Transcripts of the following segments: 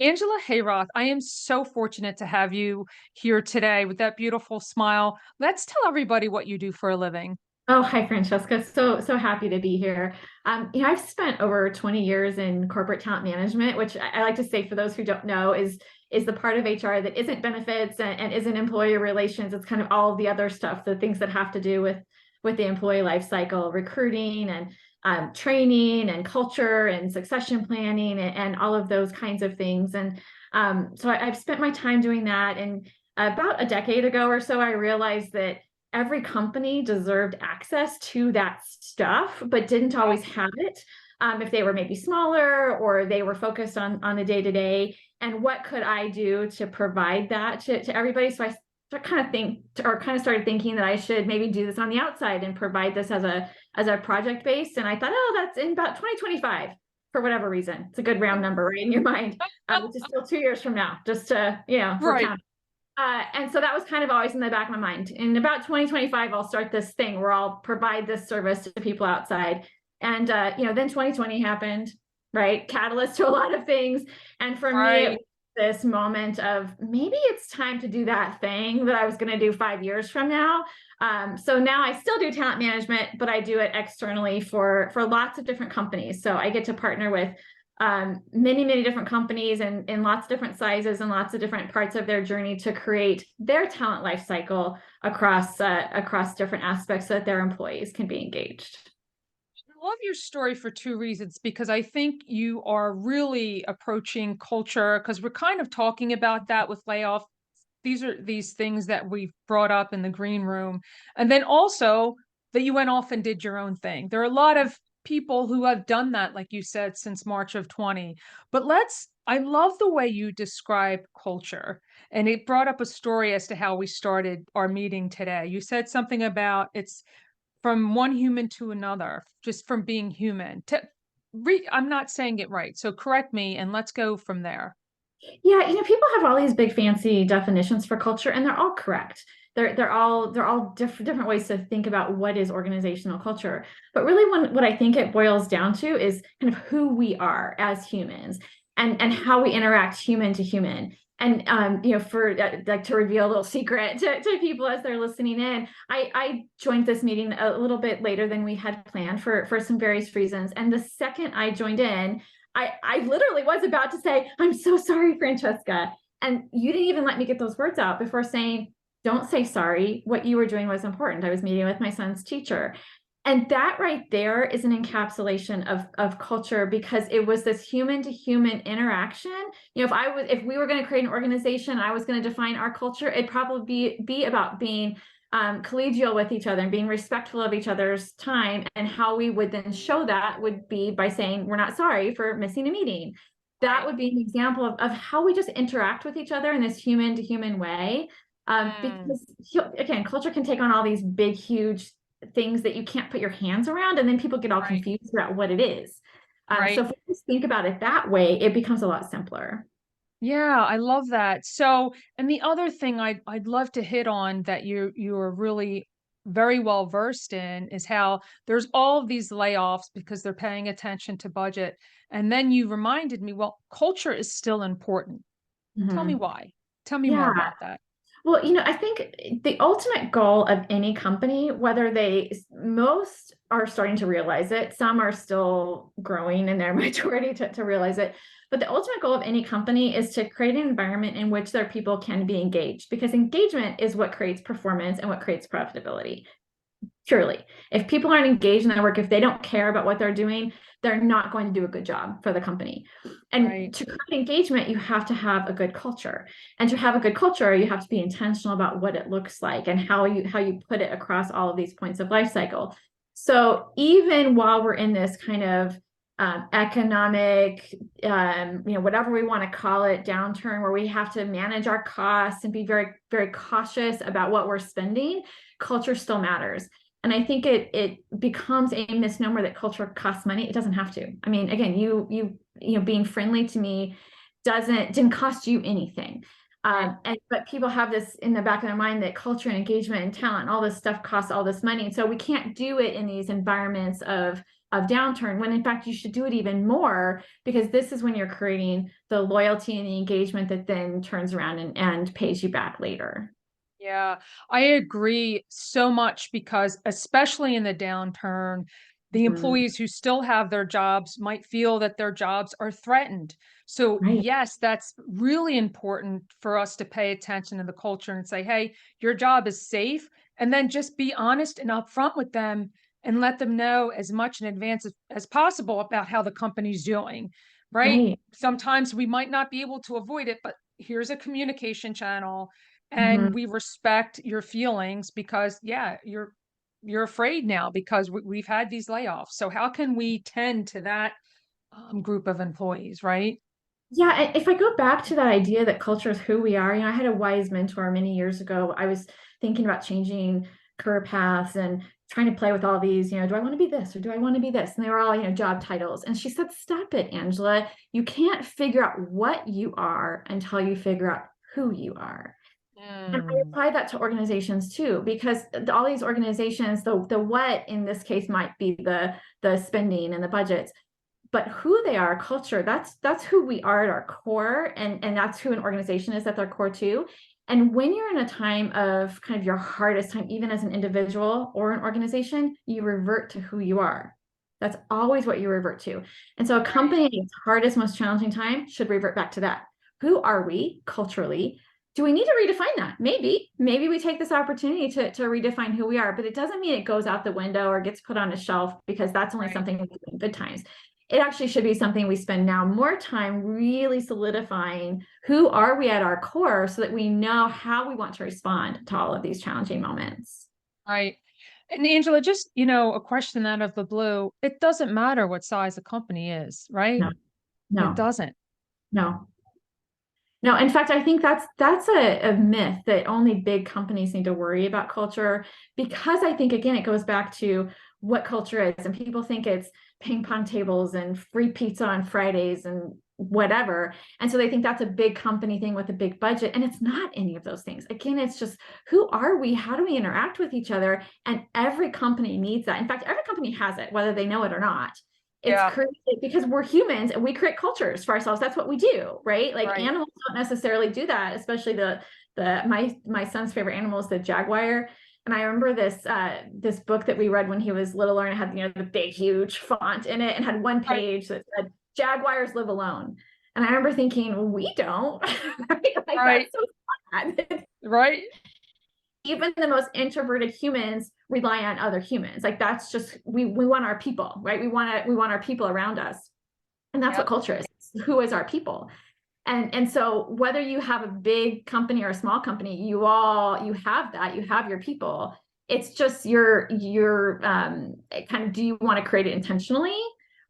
Angela Heyroth, I am so fortunate to have you here today with that beautiful smile. Let's tell everybody what you do for a living. Oh, hi, Francesca. So happy to be here. I've spent over 20 years in corporate talent management, which I like to say for those who don't know is the part of HR that isn't benefits and isn't employee relations. It's kind of all of the other stuff, the things that have to do with the employee life cycle, recruiting and training and culture and succession planning and all of those kinds of things. And I've spent my time doing that. And about a decade ago or so, I realized that every company deserved access to that stuff, but didn't always have it. If they were maybe smaller or they were focused on the day to day, and what could I do to provide that to everybody? So I kind of started thinking that I should maybe do this on the outside and provide this as a project based. And I thought, oh, that's in about 2025 for whatever reason. It's a good round number, right, in your mind, which is still 2 years from now, just to for Right. count. And so that was kind of always in the back of my mind. In about 2025, I'll start this thing where I'll provide this service to people outside. And then 2020 happened, right? Catalyst to a lot of things. And for me, it Right. was this moment of maybe it's time to do that thing that I was going to do 5 years from now. So now I still do talent management, but I do it externally for lots of different companies. So I get to partner with many different companies and in lots of different sizes and lots of different parts of their journey to create their talent life cycle across different aspects so that their employees can be engaged. I love your story for two reasons because I think you are really approaching culture because we're kind of talking about that with layoff. These are these things that we've brought up in the green room. And then also that you went off and did your own thing. There are a lot of people who have done that, like you said, since March of 20. But I love the way you describe culture. And it brought up a story as to how we started our meeting today. You said something about it's from one human to another, just from being human. I'm not saying it right. So correct me and let's go from there. Yeah, people have all these big fancy definitions for culture, and they're all correct. They're all different ways to think about what is organizational culture. But really, what I think it boils down to is kind of who we are as humans and how we interact human to human. And for like to reveal a little secret to people as they're listening in, I joined this meeting a little bit later than we had planned for some various reasons. And the second I joined in, I literally was about to say, I'm so sorry, Francesca. And you didn't even let me get those words out before saying, don't say sorry. What you were doing was important. I was meeting with my son's teacher. And that right there is an encapsulation of culture because it was this human to human interaction. If we were going to create an organization, I was going to define our culture, it'd probably be about being collegial with each other and being respectful of each other's time. And how we would then show that would be by saying, we're not sorry for missing a meeting. That Right. would be an example of how we just interact with each other in this human to human way. Mm, Because again, culture can take on all these big, huge things that you can't put your hands around, and then people get all right. confused about what it is. So Right. if we just think about it that way, it becomes a lot simpler. Yeah, I love that. So, and the other thing I'd love to hit on that you're really very well versed in is how there's all of these layoffs because they're paying attention to budget. And then you reminded me, well, culture is still important. Tell me Mhm. why. Tell me more Yeah. about that. Well, I think the ultimate goal of any company, whether most are starting to realize it, some are still growing in their maturity to realize it. But the ultimate goal of any company is to create an environment in which their people can be engaged because engagement is what creates performance and what creates profitability. Purely. If people aren't engaged in their work, if they don't care about what they're doing, they're not going to do a good job for the company. And Right. to create engagement, you have to have a good culture. And to have a good culture, you have to be intentional about what it looks like and how you put it across all of these points of life cycle. So even while we're in this kind of economic, whatever we want to call it, downturn where we have to manage our costs and be very, very cautious about what we're spending, culture still matters. And I think it becomes a misnomer that culture costs money. It doesn't have to. I mean, again, being friendly to me didn't cost you anything. Right. But people have this in the back of their mind that culture and engagement and talent and all this stuff costs all this money. And so we can't do it in these environments of of downturn, when in fact you should do it even more, because this is when you're creating the loyalty and the engagement that then turns around and pays you back later. Yeah, I agree so much because especially in the downturn, the Mhm. employees who still have their jobs might feel that their jobs are threatened. So Right, yes, that's really important for us to pay attention to the culture and say, "Hey, your job is safe," and then just be honest and upfront with them and let them know as much in advance as possible about how the company's doing, right? right. Sometimes we might not be able to avoid it, but here's a communication channel and Mhm. we respect your feelings because yeah, you're afraid now because we've had these layoffs. So how can we tend to that group of employees, right? Yeah, if I go back to that idea that culture is who we are, I had a wise mentor many years ago. I was thinking about changing career paths and trying to play with all these, do I want to be this or do I want to be this? And they were all, job titles. And she said, stop it, Angela. You can't figure out what you are until you figure out who you are. And I Mm, apply that to organizations too, because all these organizations, the what in this case might be the spending and the budgets, but who they are, culture, that's who we are at our core, and that's who an organization is at their core too. And when you're in a time of kind of your hardest time, even as an individual or an organization, you revert to who you are. That's always what you revert to. And so a right. company in its hardest, most challenging time should revert back to that. Who are we culturally? Do we need to redefine that? Maybe we take this opportunity to redefine who we are, but it doesn't mean it goes out the window or gets put on a shelf because that's only Right. something we do in good times. It actually should be something we spend now more time really solidifying who are we at our core so that we know how we want to respond to all of these challenging moments. Right. And Angela, just, a question out of the blue. It doesn't matter what size a company is, right? No, It no, doesn't. no. No, in fact, I think that's a myth that only big companies need to worry about culture, because I think again it goes back to what culture is, and people think it's ping pong tables and free pizza on Fridays and whatever. And so they think that's a big company thing with a big budget, and it's not any of those things. Again, it's just who are we? How do we interact with each other? And every company needs that. In fact, every company has it, whether they know it or not. It's Yeah. created because we're humans and we create cultures for ourselves. That's what we do, right? Like Right. animals don't necessarily do that, especially my son's favorite animal is the jaguar. And I remember this book that we read when he was littler, and it had the big huge font in it and had one Right. page that said jaguars live alone. And I remember thinking, well, we don't. Right? Like Right. that's so sad. Right. Even the most introverted humans rely on other humans. Like that's just we want our people, right? We want our people around us. And that's what Yep. culture is. Who is our people? And so whether you have a big company or a small company, you have that, you have your people. It's just your kind of, do you want to create it intentionally,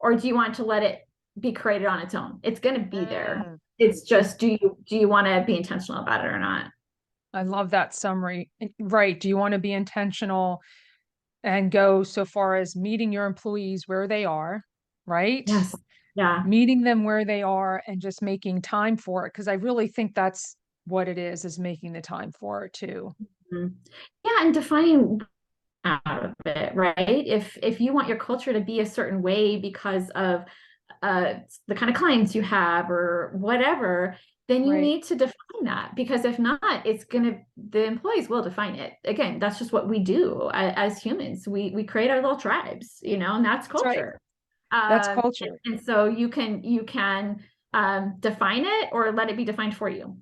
or do you want to let it be created on its own? It's going to be there. Mm. It's just, do you want to be intentional about it or not? I love that summary. Right. Do you want to be intentional and go so far as meeting your employees where they are, right? Yes. Yeah. Meeting them where they are and just making time for it. Cause I really think that's what it is making the time for it too. Mhm. Yeah, and defining out of it, right? If you want your culture to be a certain way because of the kind of clients you have or whatever, then you Right. need to define that, because if not, the employees will define it. Again, that's just what we do as humans. We create our little tribes, and that's That's right. culture. That's And, culture. and so you can define it or let it be defined for you.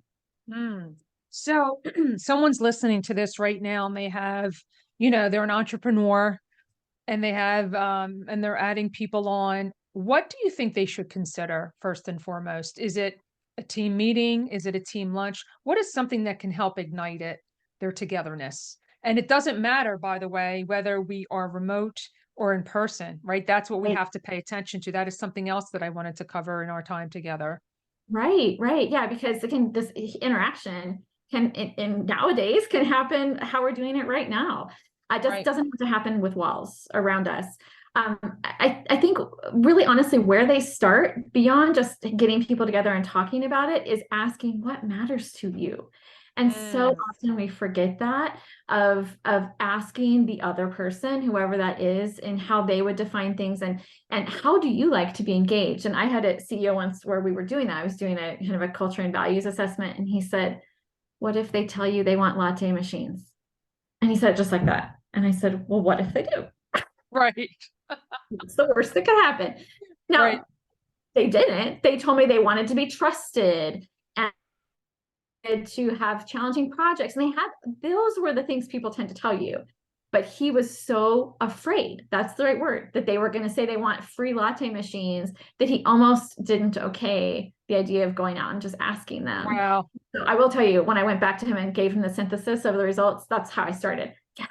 Mm. So someone's listening to this right now and they have, they're an entrepreneur and they have and they're adding people on. What do you think they should consider first and foremost? Is it a team meeting? Is it a team lunch? What is something that can help ignite their togetherness? And it doesn't matter, by the way, whether we are remote or in person, right? That's what we Right, have to pay attention to. That is something else that I wanted to cover in our time together. right. Yeah, because again, this interaction and nowadays can happen how we're doing it right now. It just Right. doesn't have to happen with walls around us. I think really honestly, where they start beyond just getting people together and talking about it is asking what matters to you. And so Mm, often we forget that of asking the other person, whoever that is, and how they would define things, and how do you like to be engaged? And I had a CEO once where we were doing that. I was doing a kind of a culture and values assessment, and he said, "What if they tell you they want latte machines?" And he said it just like that. And I said, "Well, what if they do? right, What's the worst that could happen?" right. Now, they didn't. They told me they wanted to be trusted and to have challenging projects. And those were the things people tend to tell you. But he was so afraid, that's the right word, that they were going to say they want free latte machines, that he almost didn't okay the idea of going out and just asking them. Wow. So I will tell you, when I went back to him and gave him the synthesis of the results, that's how I started. Yes,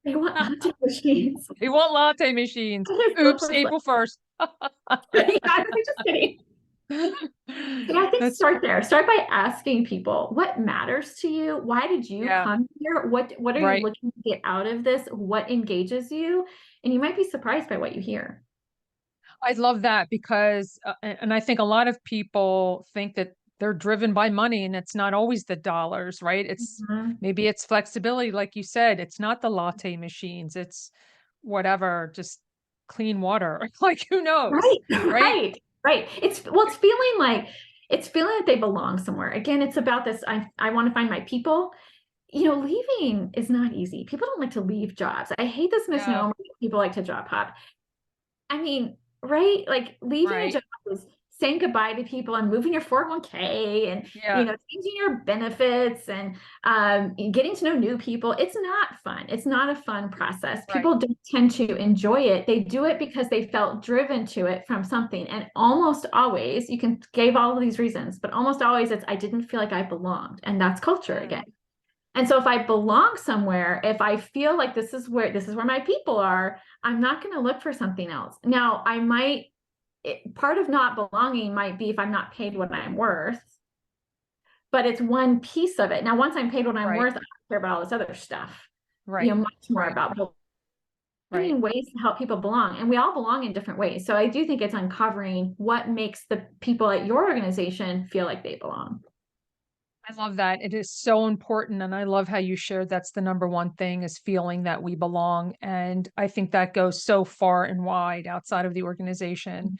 they want latte machines. We want latte machines. So Oops, April 1st. yeah, I'm just kidding. So I think That's, start there. Start by asking people what matters to you. Why did you yeah, come here? What are you right. looking to get out of this? What engages you? And you might be surprised by what you hear. I love that because, and I think a lot of people think that they're driven by money and it's not always the dollars, right? It's Mhm. maybe it's flexibility, like you said, it's not the latte machines, it's whatever, just clean water. Like who knows, Right, right? right, right. It's feeling like they belong somewhere. Again, it's about this. I want to find my people. Leaving is not easy. People don't like to leave jobs. I hate this No, misnomer that people like to job hop. I mean, right? Like leaving a right. job is saying goodbye to people and moving your 401k and Yeah, changing your benefits and getting to know new people. It's not fun. It's not a fun process. right. People don't tend to enjoy it. They do it because they felt driven to it from something. And almost always, you can give all of these reasons, but almost always it's I didn't feel like I belonged. And that's culture Mm, again. And so if I belong somewhere, if I feel like this is where my people are, I'm not going to look for something else. Now, part of not belonging might be if I'm not paid what I'm worth, but it's one piece of it. Now, once I'm paid what I'm right, worth, I don't care about all this other stuff, right, much more right, about right. finding ways to help people belong. And we all belong in different ways. So I do think it's uncovering what makes the people at your organization feel like they belong. I love that. It is so important. And I love how you shared that's the number one thing is feeling that we belong. And I think that goes so far and wide outside of the organization,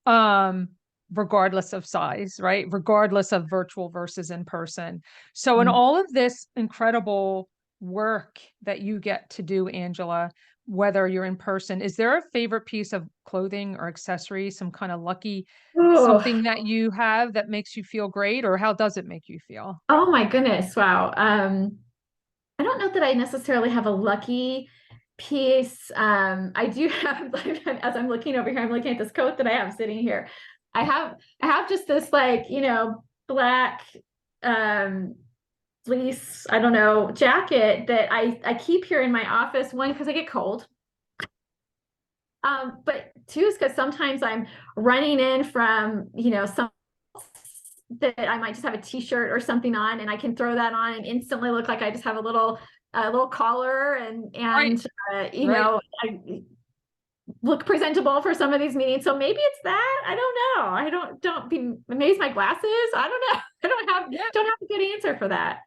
um, regardless of size, right? Regardless of virtual versus in person. So in Mhm. all of this incredible work that you get to do, Angela, whether you're in person, is there a favorite piece of clothing or accessory, some kind of lucky Oh, something that you have that makes you feel great, or how does it make you feel? oh my goodness. Wow. I don't know that I necessarily have a lucky piece. I do have, as I'm looking over here, I'm looking at this coat that I have sitting here. I have just this like, black um fleece, I don't know, jacket that I keep here in my office. One, because I get cold. But two is because sometimes I'm running in from, some that I might just have a t-shirt or something on and I can throw that on and instantly look like I just have a little collar Right, and right. I look presentable for some of these meetings. So maybe it's that. I don't know. I don't be amazed my glasses. I don't know. I Yeah. don't have a good answer for that.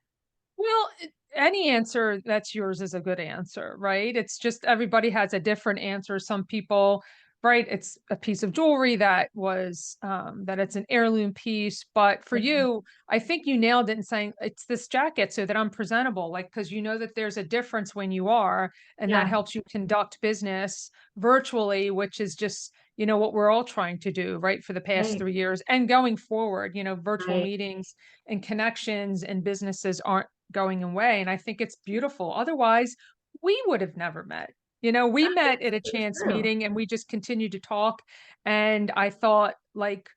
Well, any answer that's yours is a good answer, right? It's just everybody has a different answer. Some people, right? It's a piece of jewelry that was that it's an heirloom piece, but for you, I think you nailed it in saying it's this jacket so that I'm presentable, like because you know that there's a difference when you are, and that Yeah, helps you conduct business virtually, which is just what we're all trying to do, right? For the past right, 3 years and going forward, virtual right. meetings and connections and businesses aren't going away. And I think it's beautiful. Otherwise, we would have never met. We met at a It's chance true. meeting and we just continued to talk. And I thought, like,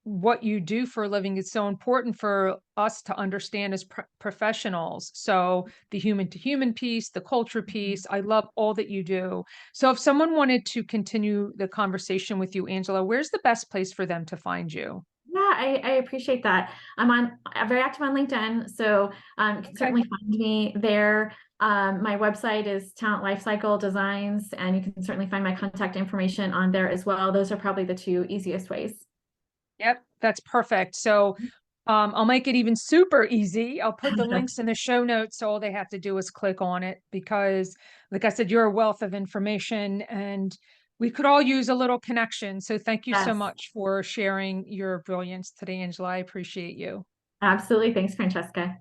what you do for a living is so important for us to understand as professionals. So, the human to human piece, the culture piece, I love all that you do. So, if someone wanted to continue the conversation with you, Angela, where's the best place for them to find you? Yeah, I appreciate that. I'm very active on LinkedIn, so you can Okay. certainly find me there. My website is Talent Lifecycle Designs, and you can certainly find my contact information on there as well. Those are probably the two easiest ways. Yep, that's perfect. So I'll make it even super easy. I'll put the links in the show notes, so all they have to do is click on it because, like I said, you're a wealth of information and we could all use a little connection. So thank you so Yes, much for sharing your brilliance today, Angela. I appreciate you. absolutely. Thanks, Francesca.